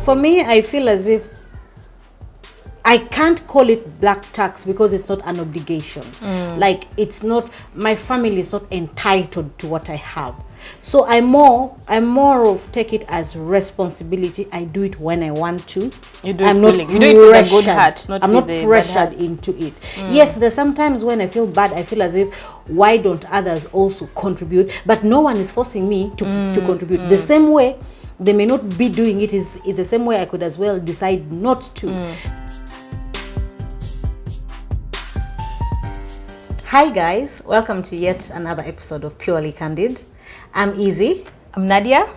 For me, I feel as if I can't call it black tax because it's not an obligation. Like, it's not, my family is not entitled to what I have. So I'm more of take it as responsibility. I do it when I want to. You do I'm it not willing. You do it with a good heart, I'm not pressured into it. Yes, there's sometimes when I feel bad, I feel as if, why don't others also contribute? But no one is forcing me to contribute. The same way they may not be doing it is the same way I could as well decide not to. Hi guys, welcome to yet another episode of Purely Candid. I'm Easy. I'm Nadia.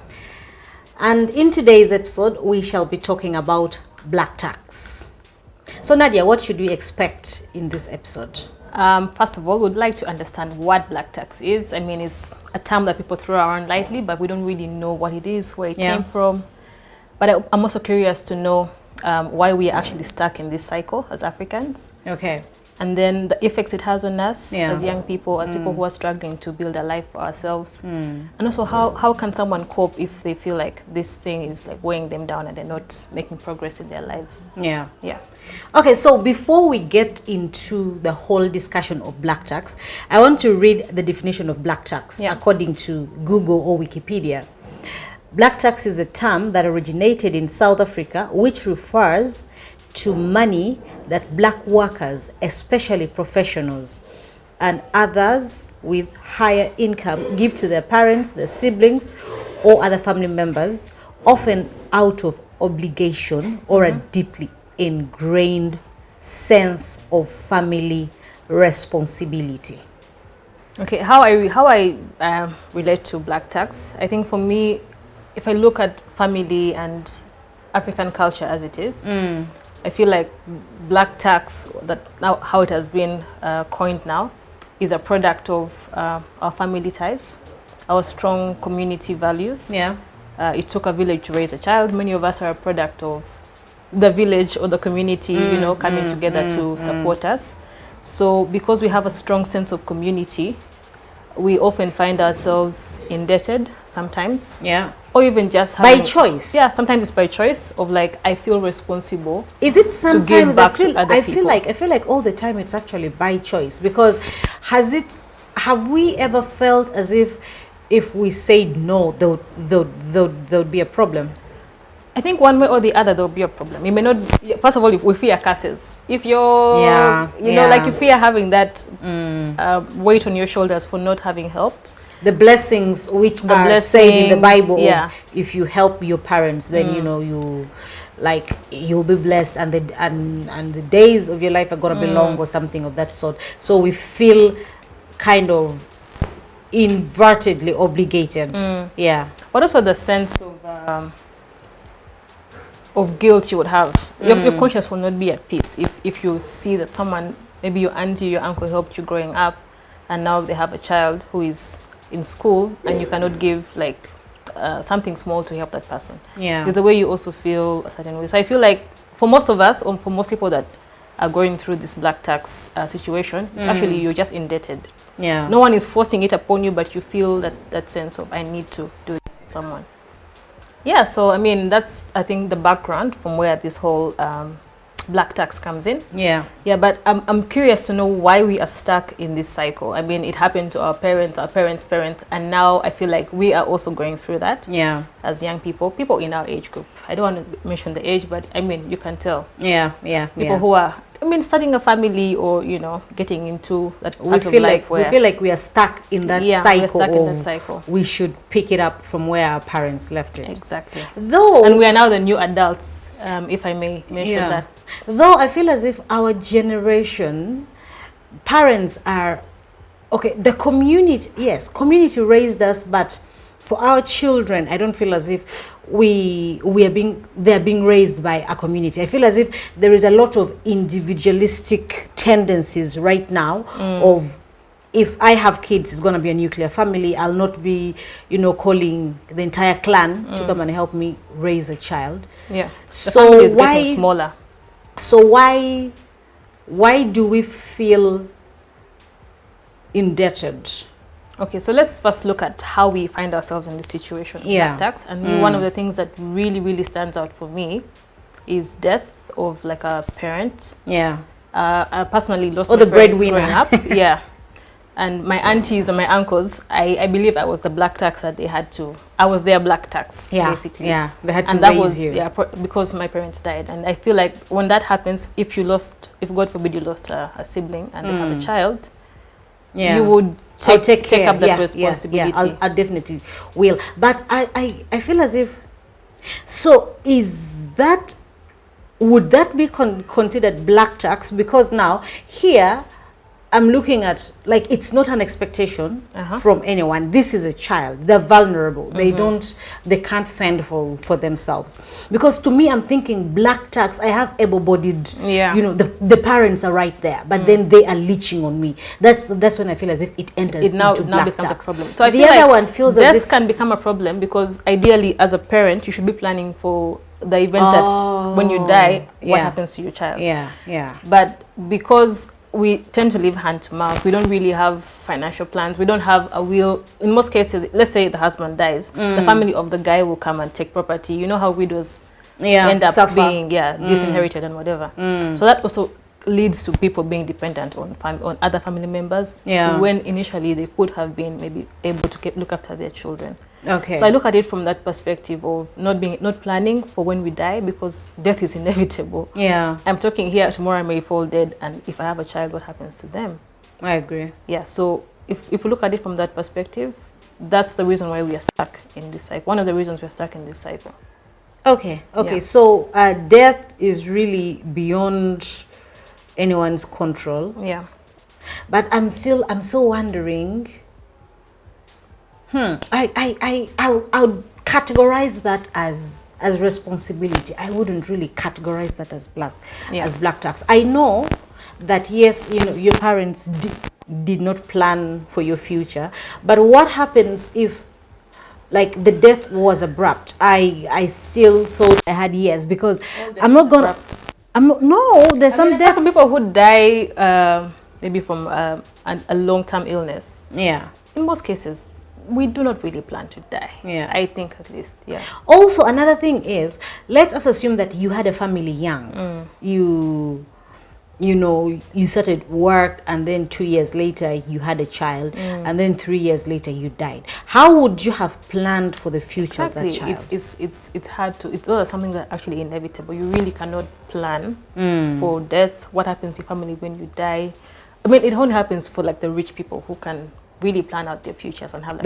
And in today's episode, we shall be talking about black tax. So Nadia, what should we expect in this episode? First of all, we'd like to understand what black tax is. I mean, it's a term that people throw around lightly, but we don't really know what it is, where it came from. But I'm also curious to know why we are actually stuck in this cycle as Africans. Okay. And then the effects it has on us as young people, as people who are struggling to build a life for ourselves. And also how can someone cope if they feel like this thing is like weighing them down and they're not making progress in their lives? Yeah. Okay, so before we get into the whole discussion of black tax, I want to read the definition of black tax according to Google or Wikipedia. Black tax is a term that originated in South Africa, which refers to money that black workers, especially professionals and others with higher income, give to their parents, their siblings, or other family members, often out of obligation or a deeply ingrained sense of family responsibility. Okay, how I relate to black tax, I think for me, if I look at family and African culture as it is, I feel like black tax, that now how it has been coined now, is a product of our family ties, our strong community values. It took a village to raise a child. Many of us are a product of the village or the community, coming together to support us. So because we have a strong sense of community, we often find ourselves indebted sometimes. Or even just having, by choice. Sometimes it's by choice of like, I feel responsible. Is it sometimes to give back to other people? I feel like all the time it's actually by choice, because have we ever felt as if we said no, there would be a problem? I think one way or the other there will be a problem. You may not. First of all, if we fear curses, if you're, like you fear having that weight on your shoulders for not having helped. The blessings which are said in the Bible, if you help your parents, then you'll be blessed, and the days of your life are gonna be long, or something of that sort. So we feel kind of inadvertently obligated. But also the sense of guilt you would have. Your conscience will not be at peace if you see that someone, maybe your auntie, your uncle helped you growing up, and now they have a child who is in school and you cannot give like something small to help that person. There's a way you also feel a certain way. So I feel like for most of us, or for most people that are going through this black tax situation, it's actually you're just indebted. No one is forcing it upon you, but you feel that sense of, I need to do this for someone. So I mean, that's, I think, the background from where this whole black tax comes in. But I'm curious to know why we are stuck in this cycle. I mean, it happened to our parents' parents, and now I feel like we are also going through that as young people in our age group. I don't want to mention the age, but I mean, you can tell. People who are, I mean, starting a family, or getting into that part of life where we feel like we are stuck in that cycle. We're stuck in that cycle. We should pick it up from where our parents left it. Exactly. And we are now the new adults, if I may mention that. Though I feel as if our generation, parents are okay. The community raised us, but for our children, I don't feel as if they're being raised by a community. I feel as if there is a lot of individualistic tendencies right now of, if I have kids, it's going to be a nuclear family. I'll not be, calling the entire clan to come and help me raise a child. The family is getting smaller. So why do we feel indebted? Okay, so let's first look at how we find ourselves in this situation of black tax. And one of the things that really, really stands out for me is death of like a parent. Yeah. I personally lost or my the parents breadwinner. growing up. Yeah. And my aunties and my uncles, I believe I was the black tax that they had to. I was their black tax, basically. Yeah, they had to and that raise was, you. Yeah, because my parents died. And I feel like when that happens, if God forbid you lost a sibling and they have a child, you would take up that responsibility. Yeah, I definitely will. But I feel as if, so would that be considered black tax? Because now here I'm looking at, like, it's not an expectation from anyone. This is a child. They're vulnerable. They can't fend for themselves. Because to me, I'm thinking black tax, I have able-bodied, you know, the parents are right there, but then they are leeching on me. That's when I feel as if it enters into black becomes tax. a problem. So the other one feels as if can become a problem, because ideally, as a parent, you should be planning for the event that when you die, what happens to your child. But because we tend to live hand to mouth, we don't really have financial plans, we don't have a will. In most cases, let's say the husband dies, the family of the guy will come and take property. You know how widows end up being disinherited and whatever. So that also leads to people being dependent on other family members when initially they could have been maybe able to look after their children. Okay. So I look at it from that perspective of not planning for when we die, because death is inevitable. Yeah. I'm talking here, tomorrow I may fall dead, and if I have a child, what happens to them? I agree. Yeah. So if we look at it from that perspective, that's the reason why we are stuck in this cycle. One of the reasons we're stuck in this cycle. Okay. Yeah. So death is really beyond anyone's control. Yeah. But I'm still wondering. I would categorize that as responsibility. I wouldn't really categorize that as black tax. I know that, yes, you know, your parents did not plan for your future, but what happens if, like, the death was abrupt? I still thought I had years, because I'm not gonna. There's some deaths. Some people who die maybe from a long-term illness. Yeah. In most cases, we do not really plan to die. Yeah. I think, at least. Yeah. Also, another thing is, let us assume that you had a family young. You know, you started work, and then 2 years later you had a child, and then 3 years later you died. How would you have planned for the future of that child? It's hard to. It's not something that's actually inevitable. You really cannot plan for death. What happens to your family when you die? I mean, it only happens for, like, the rich people who can really plan out their futures and have, like,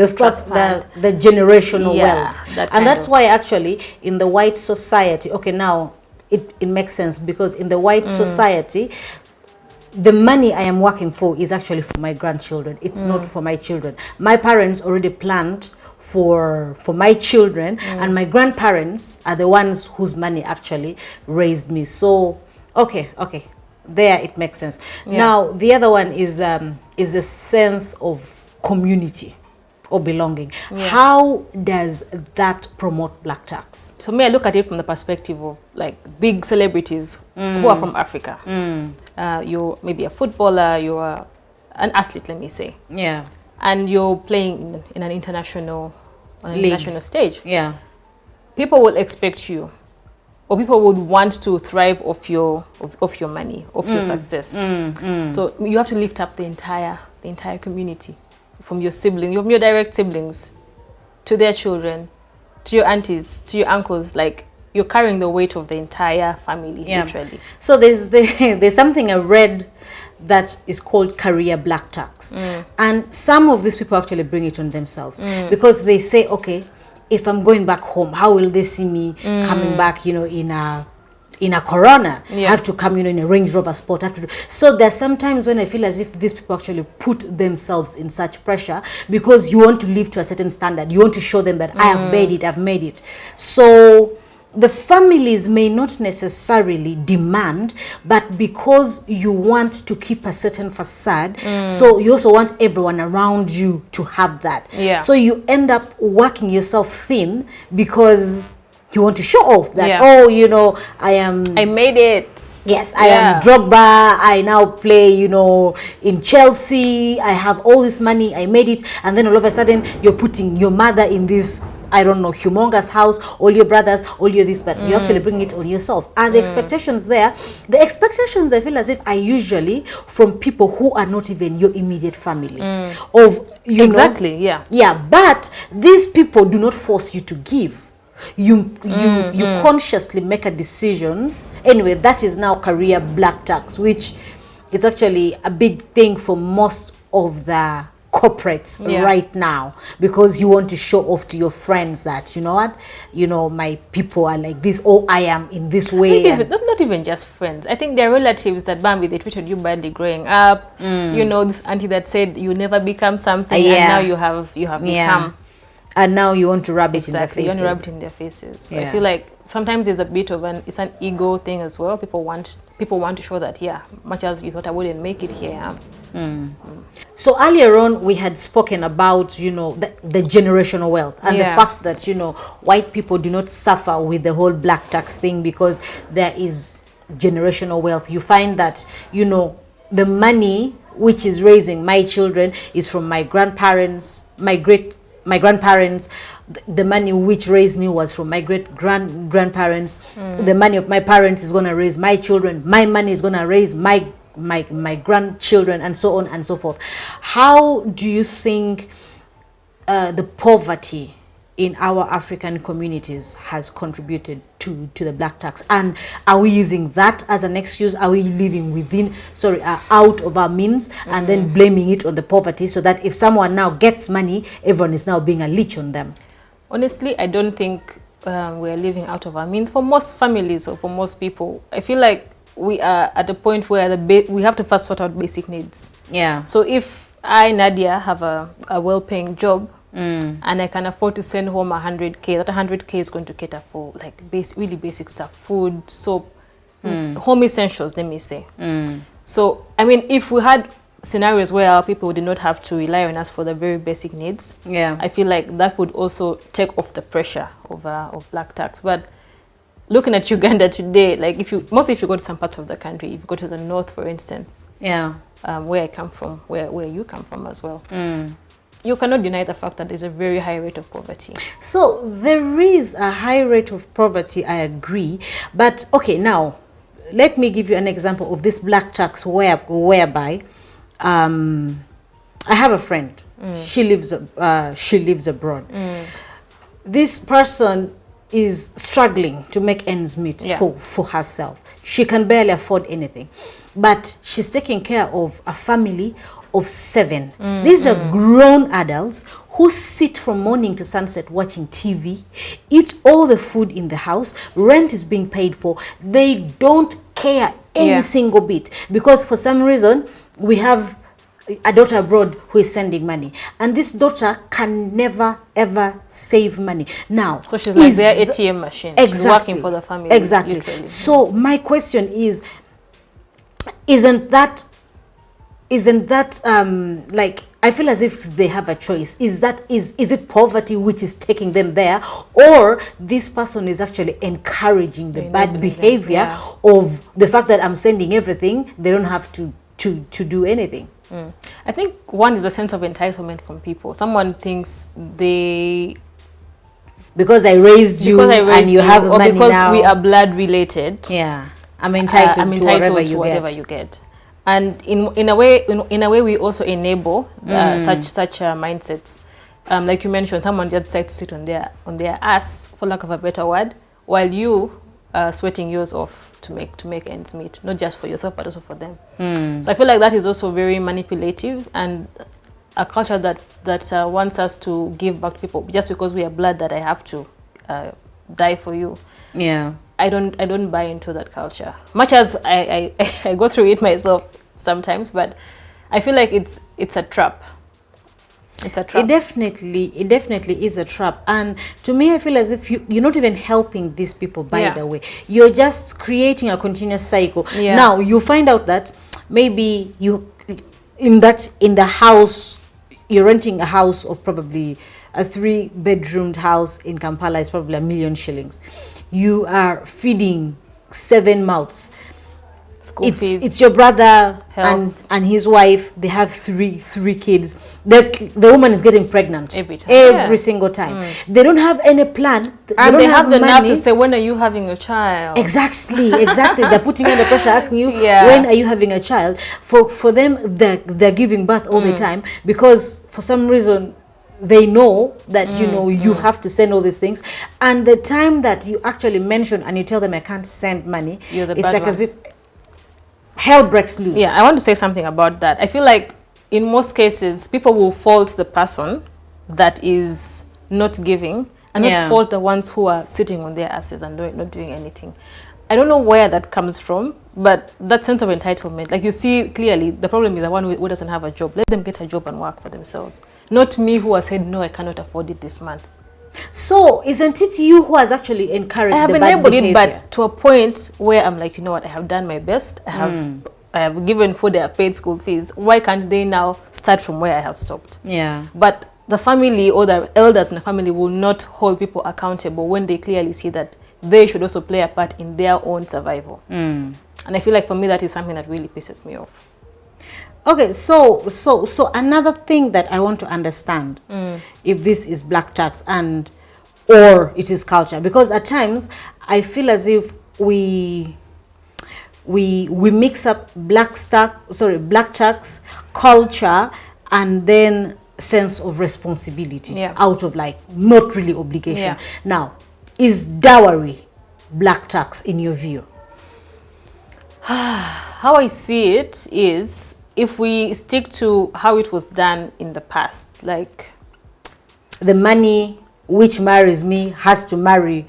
the generational wealth. That's why actually in the white society, okay, now it makes sense, because in the white society, the money I am working for is actually for my grandchildren. It's not for my children. My parents already planned for my children, and my grandparents are the ones whose money actually raised me. So okay, there it makes sense. Now the other one is the sense of community or belonging. How does that promote black tax? So me, I look at it from the perspective of, like, big celebrities who are from Africa. You're maybe a footballer, you're an athlete, let me say. Yeah. And you're playing in an international stage. Yeah. People will expect you, or people would want to thrive off your money, off your success. So you have to lift up the entire community, from your siblings, from your direct siblings, to their children, to your aunties, to your uncles. Like, you're carrying the weight of the entire family, literally. So there's something I read that is called career black tax, and some of these people actually bring it on themselves, because they say, okay, if I'm going back home, how will they see me coming back, you know, in a Corona? I have to come, you know, in a Range Rover Sport. So there's sometimes when I feel as if these people actually put themselves in such pressure, because you want to live to a certain standard. You want to show them that I have made it, I've made it. So the families may not necessarily demand, but because you want to keep a certain facade, so you also want everyone around you to have that. Yeah. So you end up working yourself thin, because you want to show off that, oh, you know, I made it. Yes, I am Drogba. I now play, in Chelsea. I have all this money. I made it. And then all of a sudden, you're putting your mother in this, I don't know, humongous house, all your brothers, all your this, but you actually bring it on yourself. And the expectations there, the expectations I feel as if are usually from people who are not even your immediate family. Of, you exactly, know, yeah. But these people do not force you to give. You consciously make a decision. Anyway, that is now career black tax, which is actually a big thing for most of the corporates right now, because you want to show off to your friends that, you know what, my people are like this, or I am in this way. Not even just friends. I think there are relatives that, Bambi, they treated you badly growing up. This auntie that said you never become something, and now you have become. And now you want to rub it in their faces. You want to rub it in their faces. So I feel like sometimes there's a bit of it's an ego thing as well. People want to show that, much as you thought I wouldn't make it here. So earlier on, we had spoken about, the generational wealth and the fact that, white people do not suffer with the whole black tax thing because there is generational wealth. You find that, the money which is raising my children is from my grandparents, my grandparents. The money which raised me was from my grandparents. The money of my parents is going to raise my children. My money is going to raise my grandchildren, and so on and so forth. How do you think the poverty in our African communities has contributed to the black tax? And are we using that as an excuse? Are we living out of our means and then blaming it on the poverty, so that if someone now gets money, everyone is now being a leech on them? Honestly, I don't think we're living out of our means. For most families or for most people, I feel like we are at a point where we have to first sort out basic needs. Yeah. So if I, Nadia, have a well-paying job, and I can afford to send home 100K, that 100K is going to cater for like really basic stuff, food, soap, home essentials, let me say. So, I mean, if we had scenarios where our people did not have to rely on us for the very basic needs, I feel like that would also take off the pressure of black tax. But looking at Uganda today, like if you go to some parts of the country, if you go to the north, for instance, where I come from, where you come from as well, you cannot deny the fact that there's a very high rate of poverty. So there is a high rate of poverty, I agree. But okay, now let me give you an example of this black tax whereby I have a friend. She lives abroad. This person is struggling to make ends meet for herself. She can barely afford anything, but she's taking care of a family of 7. These are grown adults who sit from morning to sunset watching TV, eat all the food in the house, rent is being paid for. They don't care any single bit, because for some reason we have a daughter abroad who is sending money, and this daughter can never ever save money. Now, so she's like their ATM machine. Exactly. She's working for the family. Exactly. Literally. So my question is, isn't that like, I feel as if they have a choice. Is it poverty which is taking them there, or this person is actually encouraging the bad behavior of the fact that I'm sending everything, they don't have to do anything? I think one is a sense of entitlement from people. Someone thinks because I raised you and you have money now, or because we are blood related. I'm entitled to whatever you get. And in a way, we also enable such mindsets. Like you mentioned, someone just decides to sit on their ass, for lack of a better word, while you are sweating yours off to make ends meet, not just for yourself but also for them. So I feel like that is also very manipulative, and a culture that wants us to give back to people just because we are blood, that I have to die for you. I don't buy into that culture, much as I go through it myself sometimes, but I feel like it's a trap. It's a trap. It definitely is a trap. And to me, I feel as if you're not even helping these people, by the way. You're just creating a continuous cycle. Now you find out that maybe in the house, you're renting a house of probably a 3-bedroomed house in Kampala is probably 1 million shillings. You are feeding 7 mouths. school fees. It's your brother Health. and his wife. They have three kids. The woman is getting pregnant every single time. They don't have any plan. And they have the nerve to say, when are you having a child? Exactly. They're putting in the pressure, asking you, when are you having a child? For them, they're giving birth all the time, because for some reason they know that you have to send all these things, and the time that you actually mention and you tell them I can't send money, it's like as if hell breaks loose. Yeah, I want to say something about that. I feel like in most cases people will fault the person that is not giving, and not fault the ones who are sitting on their asses and not doing anything. I don't know where that comes from, but that sense of entitlement, like you see clearly, the problem is the one who doesn't have a job. Let them get a job and work for themselves. Not me, who has said, no, I cannot afford it this month. So isn't it you who has actually encouraged I have the been bad able behavior? but to a point where I'm like, you know what, I have done my best. I have given for their paid school fees. Why can't they now start from where I have stopped? Yeah. But the family or the elders in the family will not hold people accountable when they clearly see that they should also play a part in their own survival. And I feel like for me that is something that really pisses me off. Okay, so another thing that I want to understand, if this is black tax or it is culture, because at times I feel as if we mix up black tax, culture, and then sense of responsibility out of like not really obligation. Now, is dowry black tax in your view? How I see it is, if we stick to how it was done in the past, like the money which marries me has to marry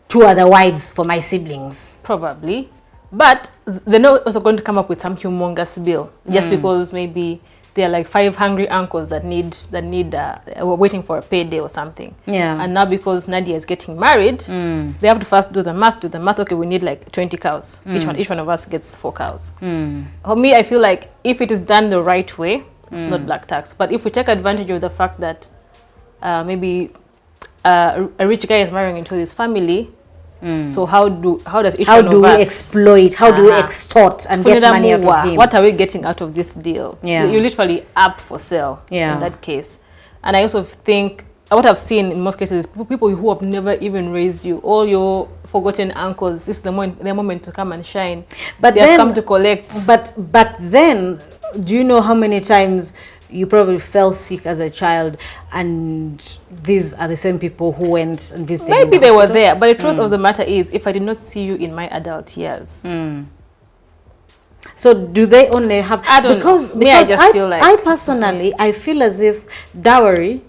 2 other wives for my siblings. Probably. But they're not also going to come up with some humongous bill just because maybe there are like 5 hungry uncles that were waiting for a payday or something. Yeah. And now because Nadia is getting married, they have to first do the math. Okay, we need like 20 cows. Each one of us gets 4 cows. For me, I feel like if it is done the right way, it's not black tax. But if we take advantage of the fact that maybe a rich guy is marrying into this family, so how does each one of us... How do we exploit? How do we extort and get money out of him? What are we getting out of this deal? Yeah. You're literally up for sale in that case. And I also think, what I've seen in most cases is people who have never even raised you, all your forgotten uncles, this is their moment to come and shine. But they have come to collect. But then, do you know how many times you probably fell sick as a child, and these are the same people who went and visited? Maybe they were there, but the truth of the matter is, if I did not see you in my adult years. So do they only have... I don't know. Because I just feel like... I personally, I feel as if dowry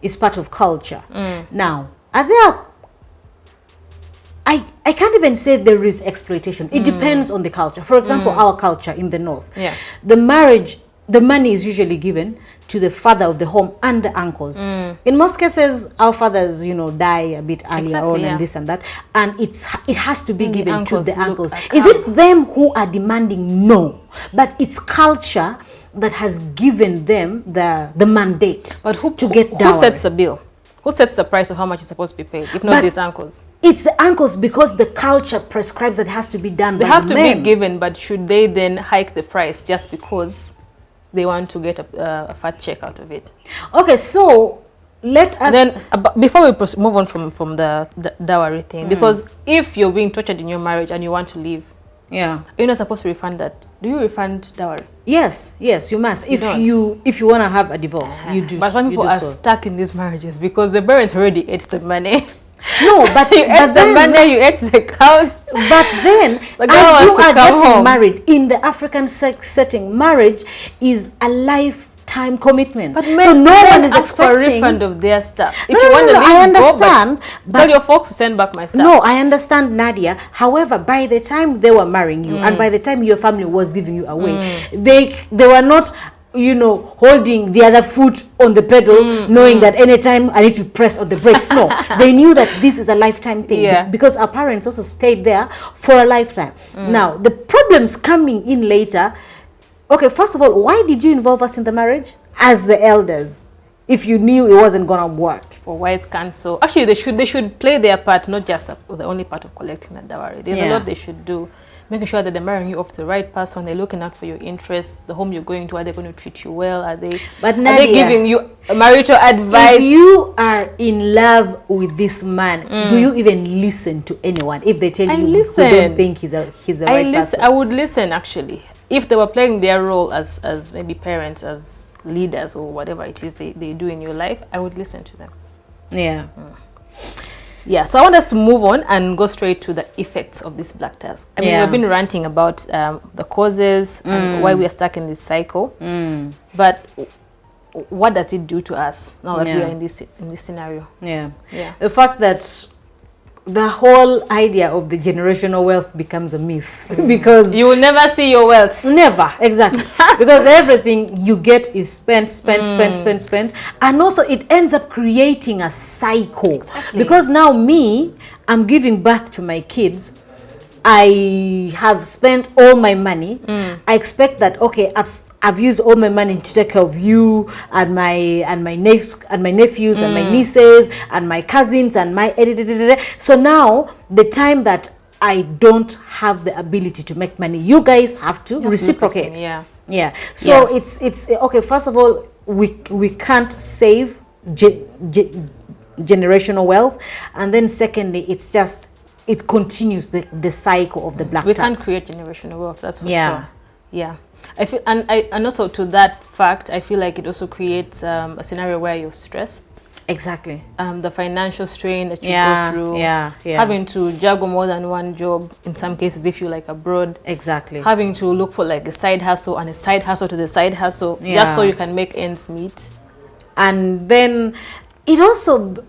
is part of culture. Now, are there... I can't even say there is exploitation. It depends on the culture. For example, our culture in the North. The money is usually given to the father of the home and the uncles. In most cases, our fathers, die a bit earlier on and this and that. And it has to be given to the uncles. Is it them who are demanding? No. But it's culture that has given them the mandate to get dowry. Who sets the bill? Who sets the price of how much is supposed to be paid, if not these uncles? It's the uncles, because the culture prescribes that it has to be done by the men. They have to be given, but should they then hike the price just because they want to get a fat check out of it? Okay, so let us... Then, before we move on from the dowry thing, because if you're being tortured in your marriage and you want to leave, you're not supposed to refund that. Do you refund dowry? Yes, you must. If you want to have a divorce, you do. But some people are stuck in these marriages because the parents already ate the money. No, but you ate the money, you ate the cows. But then, as you are getting married in the African setting, marriage is a lifetime commitment. But so no one is expecting for a refund of their stuff. If you want to leave, I understand. But tell your folks to send back my stuff. No, I understand, Nadia. However, by the time they were marrying you, and by the time your family was giving you away, they were not, holding the other foot on the pedal, knowing that anytime I need to press on the brakes. No, they knew that this is a lifetime thing, because our parents also stayed there for a lifetime. Now, the problems coming in later. Okay, first of all, why did you involve us in the marriage as the elders if you knew it wasn't gonna work? For wise counsel. Actually, they should play their part, not just the only part of collecting the dowry. There's a lot they should do. making sure that they're marrying you off to the right person, they're looking out for your interests, the home you're going to, are they going to treat you well, are they giving you marital advice? If you are in love with this man, do you even listen to anyone if they tell you you don't think he's the right person? I would listen, actually, if they were playing their role as maybe parents, as leaders, or whatever it is they do in your life. I would listen to them. Yeah. Yeah, so I want us to move on and go straight to the effects of these black tax. I mean, we've been ranting about the causes and why we are stuck in this cycle. But what does it do to us now that we are in this scenario? Yeah. The fact that the whole idea of the generational wealth becomes a myth because you will never see your wealth. Never, exactly. Because everything you get is spent, and also it ends up creating a cycle. Exactly. Because now I'm giving birth to my kids. I have spent all my money. I expect that, okay, I've used all my money to take care of you and my nephews and my nieces and my cousins and my so now the time that I don't have the ability to make money, you guys have to reciprocate. So it's okay. First of all, we can't save generational wealth, and then secondly, it continues the cycle of the black tax. We can't create generational wealth, that's for sure. Yeah. I feel, and also to that fact, I feel like it also creates a scenario where you're stressed. Exactly. The financial strain that you go through. Having to juggle more than one job, in some cases, if you're like abroad. Exactly. Having to look for like a side hustle and a side hustle to the side hustle, just so you can make ends meet. And then it also,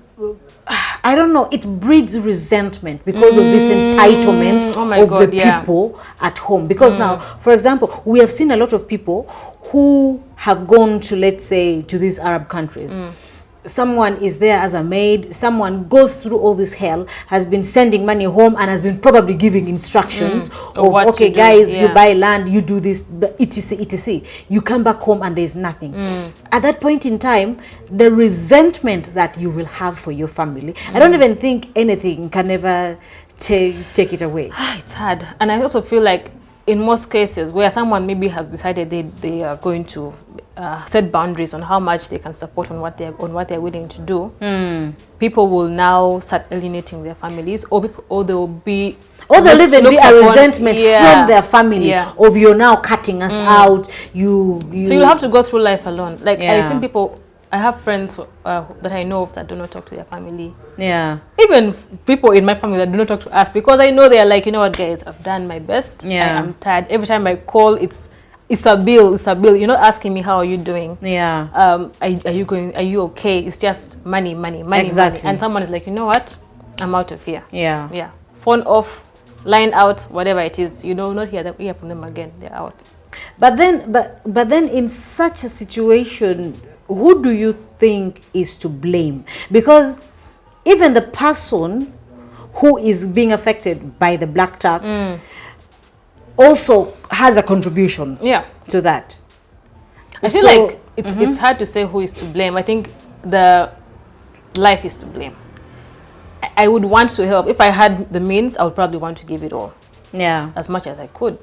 I don't know, it breeds resentment because of this entitlement of the people at home. Because now, for example, we have seen a lot of people who have gone to, let's say, to these Arab countries. Someone is there as a maid, someone goes through all this hell, has been sending money home and has been probably giving instructions of okay guys, you buy land, you do this, etc. You come back home and there's nothing. At that point in time, the resentment that you will have for your family, I don't even think anything can ever take it away. It's hard. And I also feel like in most cases where someone maybe has decided they are going to set boundaries on how much they can support on what they're willing to do, people will now start alienating their families, or they'll be there'll even be a resentment from their family of you're now cutting us out. So you'll have to go through life alone. Like I've seen people. I have friends that I know of that do not talk to their family. Even people in my family that do not talk to us, because I know they are like, you know what, guys, I've done my best. I'm tired. Every time I call, it's a bill. You're not asking me how are you doing. Are you okay? It's just money. Exactly. And someone is like, you know what, I'm out of here. Phone off, line out, whatever it is. You know, not hear from them again. They're out. But then in such a situation, who do you think is to blame? Because even the person who is being affected by the black tax also has a contribution to that. I feel like it's hard to say who is to blame. I think the life is to blame. I would want to help. If I had the means, I would probably want to give it all. As much as I could.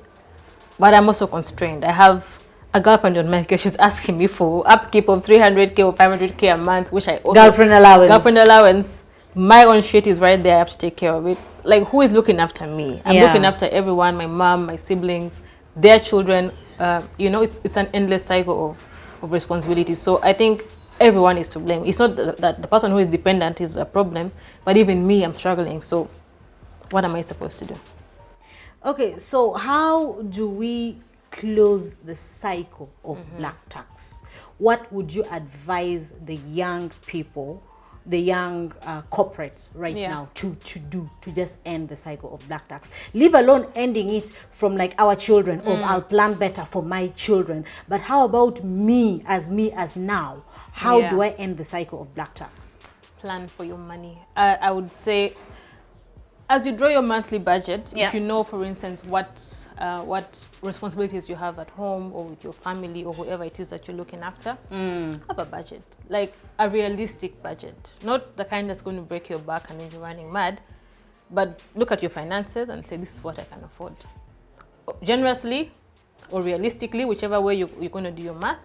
But I'm also constrained. I have a girlfriend on my case. She's asking me for upkeep of 300k or 500k a month, which I also... Girlfriend allowance. My own shit is right there. I have to take care of it. Like, who is looking after me? I'm looking after everyone, my mom, my siblings, their children. It's an endless cycle of responsibilities. So I think everyone is to blame. It's not that the person who is dependent is a problem, but even me, I'm struggling. So what am I supposed to do? Okay, so how do we close the cycle of black tax? What would you advise the young people, the young corporates right now to do to just end the cycle of black tax? Leave alone ending it from like our children of I'll plan better for my children, but how about me as now? How do I end the cycle of black tax? Plan for your money. I would say, as you draw your monthly budget, if you know, for instance, what responsibilities you have at home or with your family or whoever it is that you're looking after, have a budget, like a realistic budget, not the kind that's going to break your back and then you're running mad, but look at your finances and say, this is what I can afford. generously or realistically, whichever way you're going to do your math,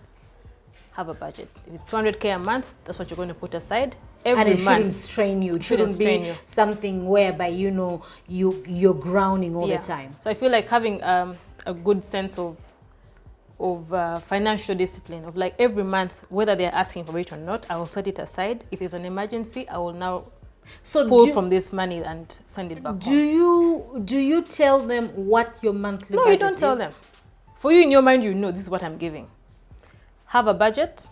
have a budget. If it's 200K a month, that's what you're going to put aside every and it month. shouldn't strain you. It shouldn't be something whereby, you know, you're grounding all the time. So I feel like having a good sense of financial discipline, of like every month, whether they're asking for it or not, I will set it aside. If it's an emergency, I will now pull from this money and send it back home. Do you tell them what your monthly budget is? No, you don't tell them. For you, in your mind, you know this is what I'm giving. Have a budget,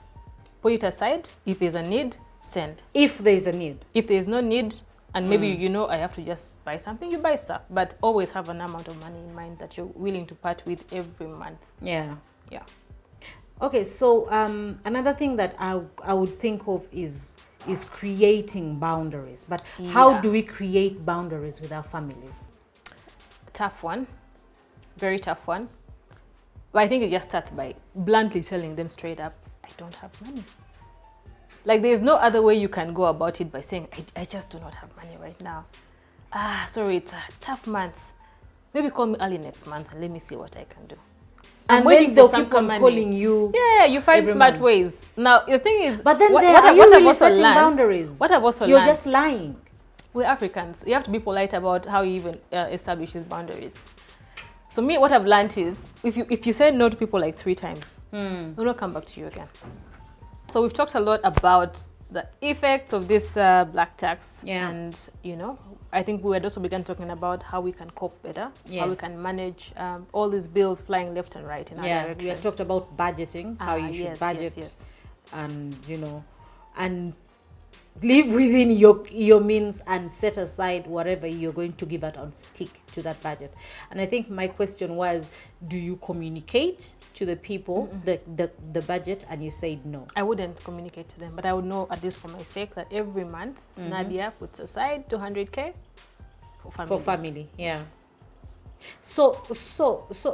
put it aside. If there's a need, send. If there's a need. If there's no need, and maybe you know I have to just buy something, you buy stuff. But always have an amount of money in mind that you're willing to part with every month. Yeah. Yeah. Okay, so another thing that I would think of is creating boundaries. But how do we create boundaries with our families? Tough one. Very tough one. But I think it just starts by bluntly telling them straight up, I don't have money. Like, there's no other way you can go about it by saying, I just do not have money right now. Sorry, it's a tough month. Maybe call me early next month and let me see what I can do. And then they'll keep on calling you. Yeah, you find smart ways. Now, the thing is, but then what are you I've really also setting learned, boundaries? What I've also You're learned, just lying. We're Africans. You have to be polite about how you even establish these boundaries. So me, what I've learned is, if you say no to people like 3 times, they'll not come back to you again. So we've talked a lot about the effects of this black tax, and you know, I think we had also begun talking about how we can cope better, how we can manage all these bills flying left and right in our direction. We had talked about budgeting, how you should budget, and you know, and live within your means and set aside whatever you're going to give out and stick to that budget. And I think my question was, do you communicate to the people the budget? And you said no. I wouldn't communicate to them, but I would know, at least for my sake, that every month Nadia puts aside 200K for family. Yeah. So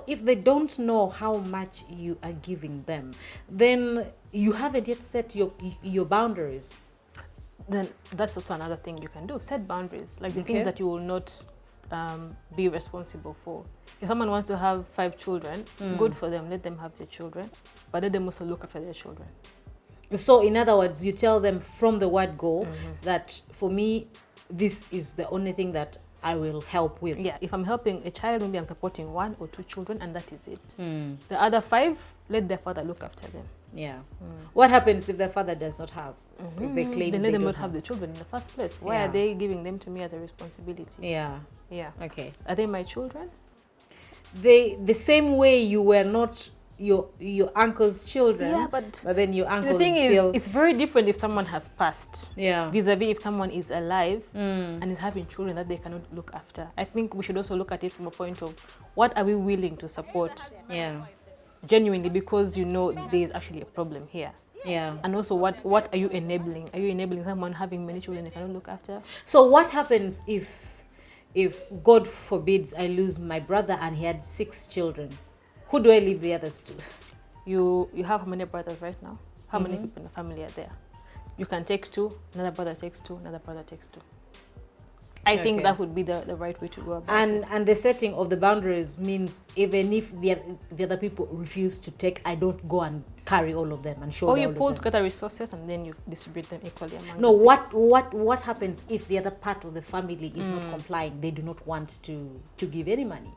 if they don't know how much you are giving them, then you haven't yet set your boundaries. Then that's also another thing you can do. Set boundaries, like the things that you will not be responsible for. If someone wants to have 5 children, good for them, let them have their children, but let them also look after their children. So in other words, you tell them from the word go that for me, this is the only thing that I will help with. Yeah, if I'm helping a child, maybe I'm supporting 1 or 2 children, and that is it. The other 5, let their father look after them. Yeah. What happens if their father does not have? If they claim then let them not have the children in the first place. Why are they giving them to me as a responsibility? Yeah. Yeah. Okay. Are they my children? The same way you were not your uncle's children. Yeah, but then your uncle. The thing is, it's very different if someone has passed. Yeah. Vis-a-vis if someone is alive and is having children that they cannot look after. I think we should also look at it from a point of, what are we willing to support? Yeah. Genuinely, because you know there is actually a problem here. Yeah. And also, what are you enabling? Are you enabling someone having many children they cannot look after? So what happens if God forbids I lose my brother and he had 6 children? Who do I leave the others to? You have how many brothers right now? How many people in the family are there? You can take 2, another brother takes 2, another brother takes 2. I think that would be the right way to go about it. And the setting of the boundaries means even if the other people refuse to take, I don't go and carry all of them and show. Or you pull together resources and then you distribute them equally among. No, what happens if the other part of the family is not complying? They do not want to give any money.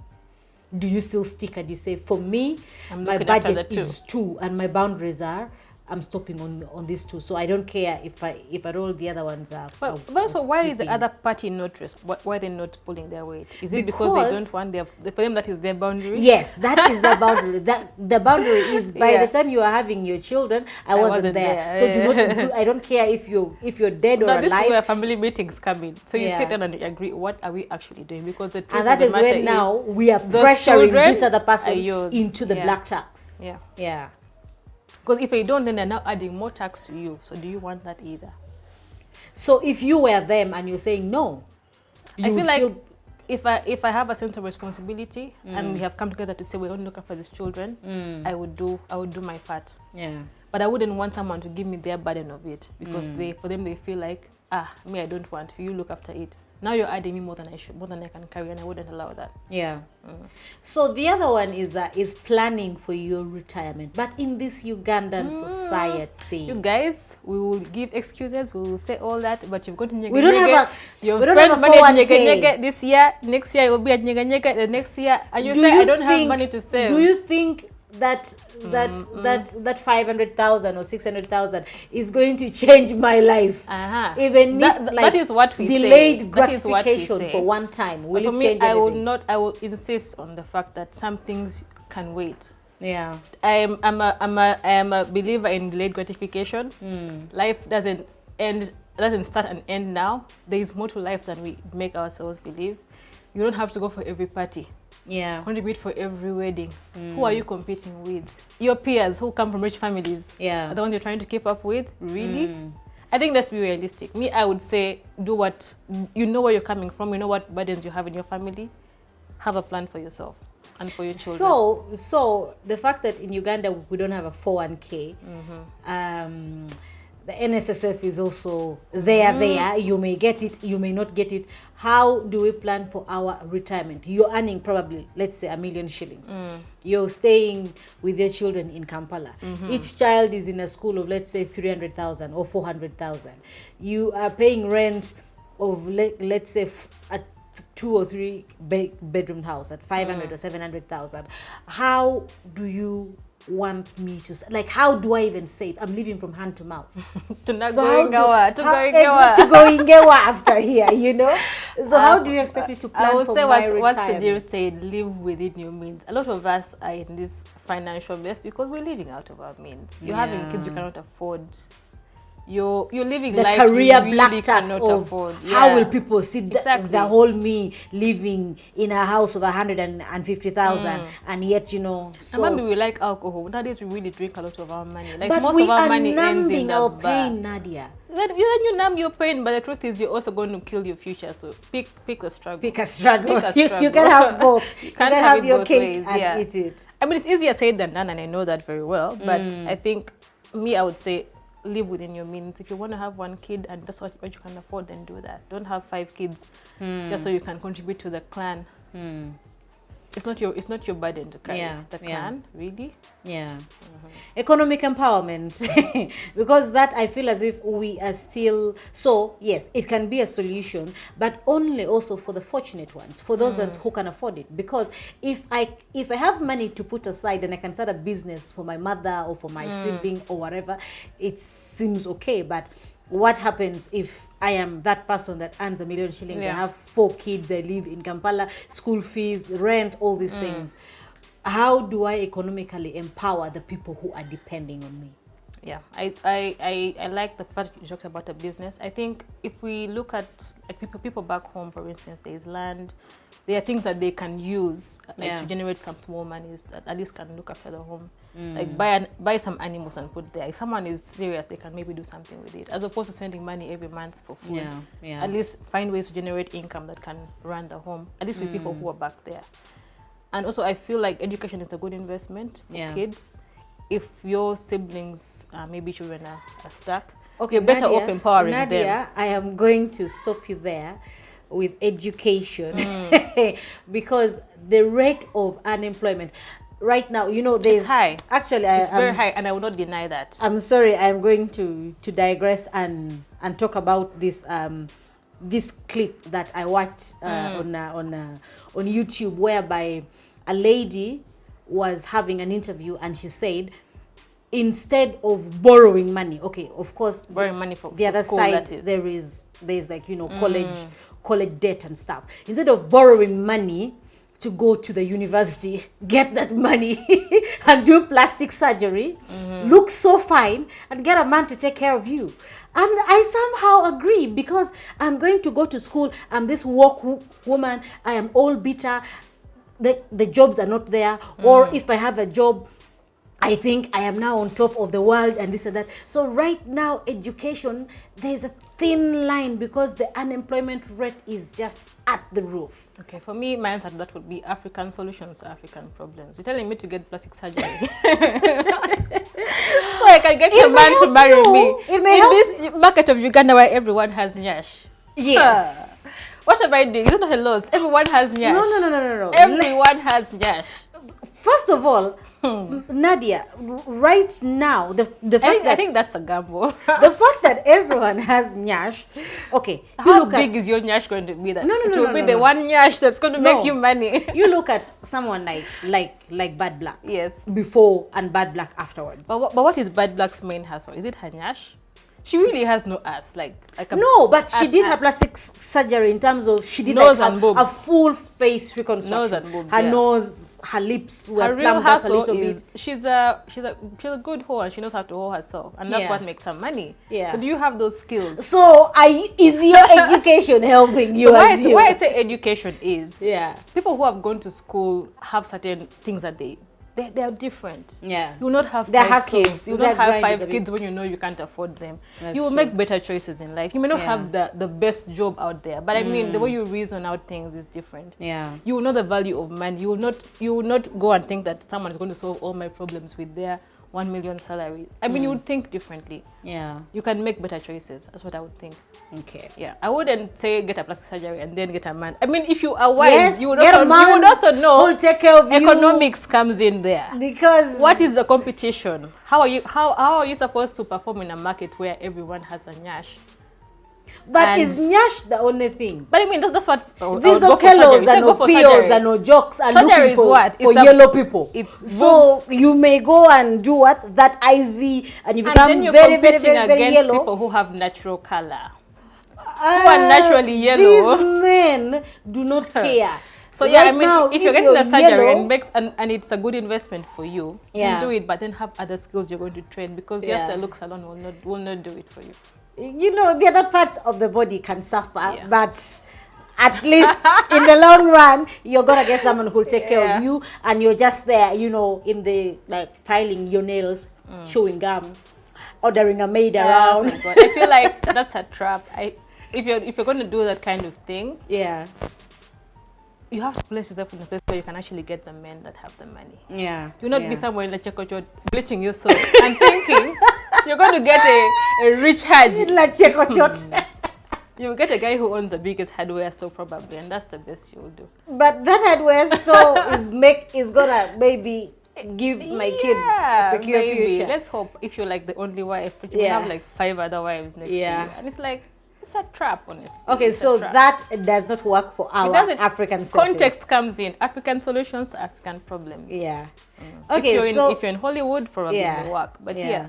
Do you still stick and you say, for me, my budget is 2 and my boundaries are, I'm stopping on these 2, so I don't care if at all the other ones are. But also, why is the other party why are they not pulling their weight? Is it because they don't want for them that is their boundary? Yes, that is the boundary. The boundary is by the time you are having your children, I wasn't there. So do not include, I don't care if you're dead or alive. This is where family meetings come in. So you sit down and you agree, what are we actually doing? Because the truth and that is when now we are pressuring this other person into the black tax. Yeah. Yeah. Because if they don't, then they're now adding more tax to you. So do you want that either? So if you were them and you're saying no, I feel like if I have a sense of responsibility and we have come together to say we're going to look after these children, I would do my part. Yeah. But I wouldn't want someone to give me their burden of it, because for them they feel like, me, I don't want, you look after it. Now you're adding me more than I can carry, and I wouldn't allow that. Yeah. So the other one is planning for your retirement, but in this Ugandan society, You guys, we will give excuses, we will say all that, but you've got to we don't have you've we don't spent have a money at 401k. this year, next year it will be at the next year, and you say, I don't have money to save. Do you think that 500,000 or 600,000 is going to change my life? Even if that is what we delayed say. gratification for one time, will it change anything? I will insist on the fact that some things can wait. Yeah, I am a believer in delayed gratification. Life doesn't start and end now. There is more to life than we make ourselves believe. You don't have to go for every party. Yeah, Contribute for every wedding. Who are you competing with? Your peers who come from rich families. Yeah, Are the ones you're trying to keep up with. Really? I think let's be realistic. Me, I would say do what you know, where you're coming from. You know what burdens you have in your family. Have a plan for yourself and for your children. So the fact that in Uganda we don't have a 401k, the NSSF is also there. You may get it, you may not get it. How do we plan for our retirement? You're earning probably, let's say, 1 million shillings. You're staying with your children in Kampala. Each child is in a school of, let's say, 300,000 or 400,000. You are paying rent of, let's say, a 2 or 3 bedroom house at 500 or 700,000. How do you want me to, like, how do I even save? I'm living from hand to mouth. To going after here, you know. So how do you expect me to plan? I would for say my what retirement? Sidir said, live within your means. A lot of us are in this financial mess because we're living out of our means. You're having kids you cannot afford. You're living the life career you really black tax cannot of afford. how will people see Exactly. the whole me living in a house of 150,000 and yet, you know. So And maybe we like alcohol. Nowadays we really drink a lot of our money. Like but most we of our are money ends in numbing the our bar. pain, Nadia. Then you numb your pain, but the truth is you're also going to kill your future. So pick a struggle. Pick a struggle. Pick a You struggle. can have both. You Can't can have have it your both cake ways, and eat it. I mean, it's easier said than done, and I know that very well. But I think I would say live within your means. If you want to have 1 kid and that's what you can afford, then do that. Don't have 5 kids just so you can contribute to the clan. It's not your burden to carry the clan, really. Yeah. Economic empowerment. Because that, I feel as if we are still, so yes, it can be a solution, but only also for the fortunate ones, for those ones who can afford it. Because if I have money to put aside and I can start a business for my mother or for my sibling or whatever, it seems okay. But what happens if I am that person that earns 1 million shillings? I have 4 kids, I live in Kampala, school fees, rent, all these things. How do I economically empower the people who are depending on me? Yeah, I like the part you talked about a business. I think if we look at like people back home, for instance, there is land. There are things that they can use to generate some small monies that at least can look after the home. Like buy some animals and put there. If someone is serious, they can maybe do something with it, as opposed to sending money every month for food. At least find ways to generate income that can run the home, at least with people who are back there. And also, I feel like education is a good investment for kids. If your siblings, maybe children, are stuck, you're better off empowering them. I am going to stop you there with education because the rate of unemployment right now, you know, there's it's high. Actually, it's very high, and I will not deny that. I'm sorry, I'm going to digress and talk about this this clip that I watched on YouTube, whereby a lady was having an interview and she said, instead of borrowing money, okay, of course, borrowing money for the other school, side, there's like, you know, college debt and stuff. Instead of borrowing money to go to the university, get that money and do plastic surgery, look so fine, and get a man to take care of you. And I somehow agree, because I'm going to go to school, I'm this work woman, I am all bitter, the jobs are not there, or if I have a job, I think I am now on top of the world and this and that. So right now, education, there's a thin line because the unemployment rate is just at the roof. Okay, for me, my answer to that would be African solutions to African problems. You're telling me to get plastic surgery so I can get a man to marry me in this market of Uganda where everyone has nyash. Yes. What am I doing? Is it not a loss? Everyone has nyash. No. Everyone has nyash. First of all, Nadia, right now, the fact that I think that's a gamble. the fact that everyone has nyash, okay. How big is your nyash going to be? That it will be the one nyash that's going to make you money. You look at someone like Bad Black. Yes. Before and Bad Black afterwards. But what is Bad Black's main hustle? Is it her nyash? She really has no ass, like a no, but she did her plastic surgery in terms of she did nose like and boobs. A full face reconstruction. Nose and boobs, her yeah. nose, her lips were her real plumped up a hustle little is bit. she's a good hoe and she knows how to hoe herself, and that's Yeah. what makes her money. Yeah. So do you have those skills? So is your education helping you? So why I say education is people who have gone to school have certain things that they are different. Yeah. You will not have Their 5 hustle, kids. You will their not have grind is 5 a kids bit- when you know you can't afford them. That's You will true. make better choices in life. You may not Yeah. have the best job out there, but I mean the way you reason out things is different. Yeah. You will know the value of money. You will not go and think that someone is going to solve all my problems with their 1 million salary. I mean, you would think differently. Yeah. You can make better choices. That's what I would think. Okay. Yeah, I wouldn't say get a plastic surgery and then get a man. I mean, if you are wise, Yes, you would get a also, man you would also know who'll take care of you. economics comes in there. Because What is the competition? How are you supposed to perform in a market where everyone has a nyash? But and- is nyash the only thing? But I mean, that's what These Okelos and Opios and Ojokes are Surgery looking is for, what? for It's a- yellow people. it's So you may go and do what? That IV and you and become then you're very, very, competing very, very against yellow. people who have natural color. Who are naturally yellow. These men do not care. So yeah, Right I mean, now, if you're getting the surgery yellow, and makes and it's a good investment for you, Yeah. you do it. But then have other skills you're going to train, because Yeah. just the looks alone will not do it for you. you know, the other parts of the body can suffer, Yeah. but at least in the long run, you're gonna get someone who'll take care Yeah. of you, and you're just there, you know, in the like filing your nails, chewing gum, ordering a maid Oh around. my God. I feel like that's a trap. If you're going to do that kind of thing, Yeah, you have to place yourself in a place where you can actually get the men that have the money. yeah. You'll not yeah. be somewhere in the Chekocho bleaching yourself and thinking you're going to get a rich Hajj. Like Chekochot. You'll get a guy who owns the biggest hardware store probably, and that's the best you'll do. But that hardware store is gonna maybe give my kids a secure maybe. future. Let's hope. If you're like the only wife, but you Yeah. have like 5 other wives next to you, and it's like it's a trap, honestly. Okay, It's a so trap. that does not work for our doesn't- African setting. Context comes in. African solutions to African problems. Yeah. If Okay, you're in Hollywood, probably Yeah. it will work. But Yeah. yeah,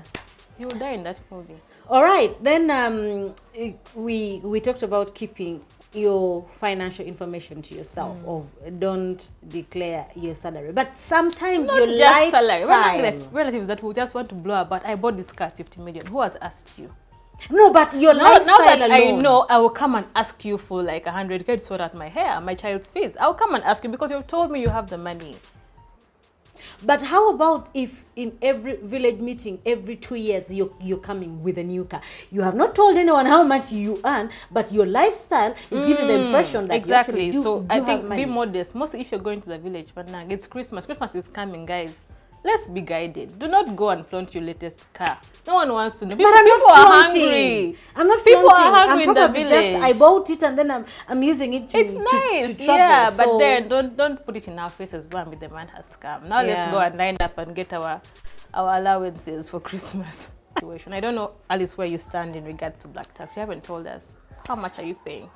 you will die in that movie. All right, then we talked about keeping your financial information to yourself, of don't declare your salary. But sometimes Not your just lifestyle. salary. We're not like relatives that will just want to blow about. I bought this car 50 million. Who has asked you? No, but your Now lifestyle that alone. I know, I will come and ask you for like 100K to sort out my hair, my child's fees. I'll come and ask you because you've told me you have the money. But how about if in every village meeting, every 2 years, you're coming with a new car? You have not told anyone how much you earn, but your lifestyle is giving the impression that Exactly. you actually So do I have think money. be modest. Mostly if you're going to the village, but now it's Christmas. Christmas is coming, guys. Let's be guided. Do not go and flaunt your latest car. No one wants to know. But I'm not people are flaunting. hungry. I'm not People flaunting. are hungry I'm in the probably village. just I bought it and then I'm using it to It's to nice, travel. yeah, but So- then don't put it in our faces. Bambi, the man has come. Now Yeah. let's go and line up and get our allowances for Christmas. Situation. I don't know, Alice, where you stand in regards to black tax. You haven't told us. How much are you paying?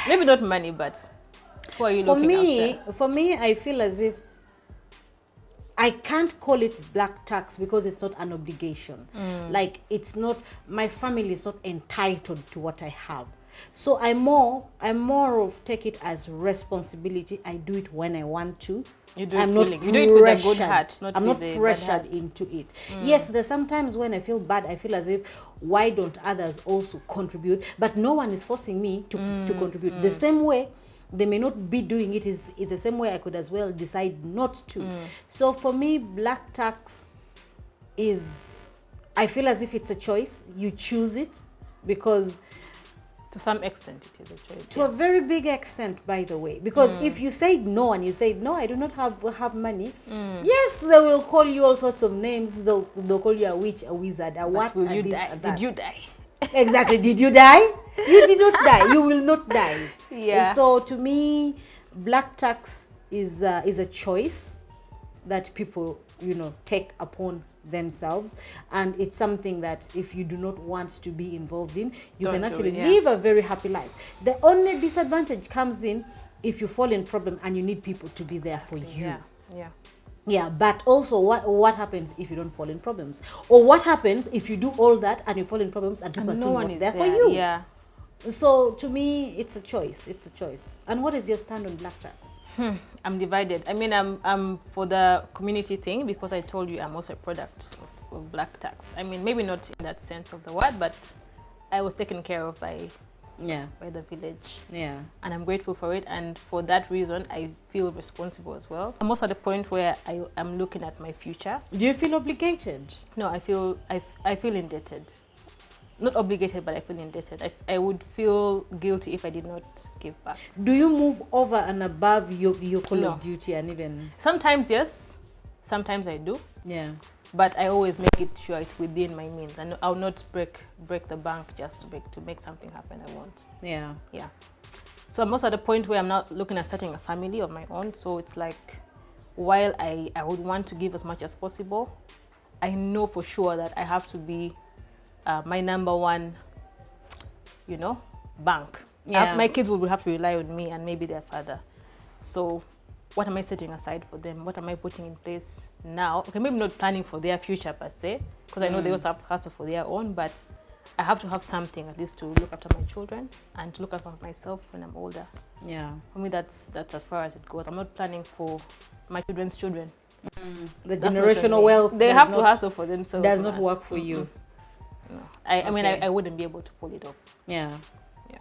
Maybe not money, but who are you looking after? For me, I feel as if I can't call it black tax because it's not an obligation. Like it's not, my family is not entitled to what I have. So I'm more of take it as responsibility. I do it when I want to. You do it I'm not willingly. You do it with a good pressured. heart, not I'm with not a bad pressured heart. into it. Yes, there's sometimes when I feel bad, I feel as if why don't others also contribute? But no one is forcing me to contribute. The same way they may not be doing it is the same way I could as well decide not to. So for me, black tax is, I feel as if it's a choice. You choose it because To some extent, it is a choice. to a very big extent, by the way, because if you said no and you said no, I do not have money, yes, they will call you all sorts of names. They'll call you a witch, a wizard, a what, Will a you this, die? a that. Did you die? Exactly. Did you die? You did not die. You will not die. Yeah. So to me, black tax is a choice that people, take upon themselves, and it's something that if you do not want to be involved in, you Don't can do actually it, yeah. live a very happy life. The only disadvantage comes in if you fall in problem and you need people to be there for you. Yeah, but also what happens if you don't fall in problems, or what happens if you do all that and you fall in problems and people are no still one not is there for you? Yeah. So to me, it's a choice. It's a choice. And what is your stand on black tax? I'm divided. I mean, I'm for the community thing, because I told you I'm also a product of black tax. I mean, maybe not in that sense of the word, but I was taken care of by the village. Yeah. And I'm grateful for it. And for that reason, I feel responsible as well. I'm also at the point where I'm looking at my future. Do you feel obligated? No, I feel indebted. Not obligated, but I feel indebted. I would feel guilty if I did not give back. Do you move over and above your call No. of duty and even... Sometimes yes, sometimes I do. Yeah. But I always make it sure it's within my means, and I'll not break the bank just to make something happen I want. Yeah. Yeah. So I'm also at the point where I'm not looking at starting a family of my own. So it's like, while I would want to give as much as possible, I know for sure that I have to be my number one, bank. Yeah. My kids will have to rely on me and maybe their father. So what am I setting aside for them? What am I putting in place now? Okay, maybe not planning for their future per se, because I know they also have hustle for their own, but I have to have something at least to look after my children and to look after myself when I'm older. Yeah. For me, that's as far as it goes. I'm not planning for my children's children. The That's not on generational me. wealth They have to hustle for themselves. does not work for you. No. I mean, Okay. I wouldn't be able to pull it off. Yeah. Yeah.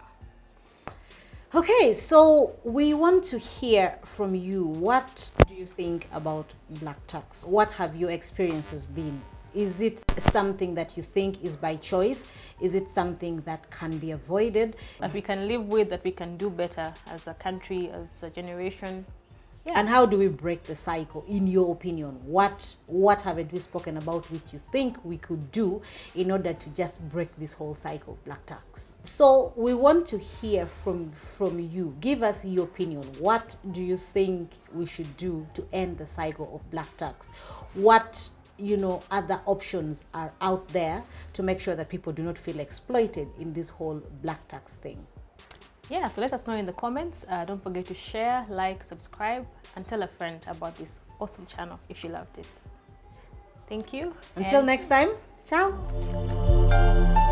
Okay, so we want to hear from you. What do you think about black tax? What have your experiences been? Is it something that you think is by choice? Is it something that can be avoided? That we can live with, that we can do better as a country, as a generation. Yeah. And how do we break the cycle, in your opinion? What haven't we spoken about which you think we could do in order to just break this whole cycle of black tax? So we want to hear from you. Give us your opinion. What do you think we should do to end the cycle of black tax? What other options are out there to make sure that people do not feel exploited in this whole black tax thing? Yeah, so let us know in the comments. Don't forget to share, like, subscribe, and tell a friend about this awesome channel if you loved it. Thank you. Until next time, ciao.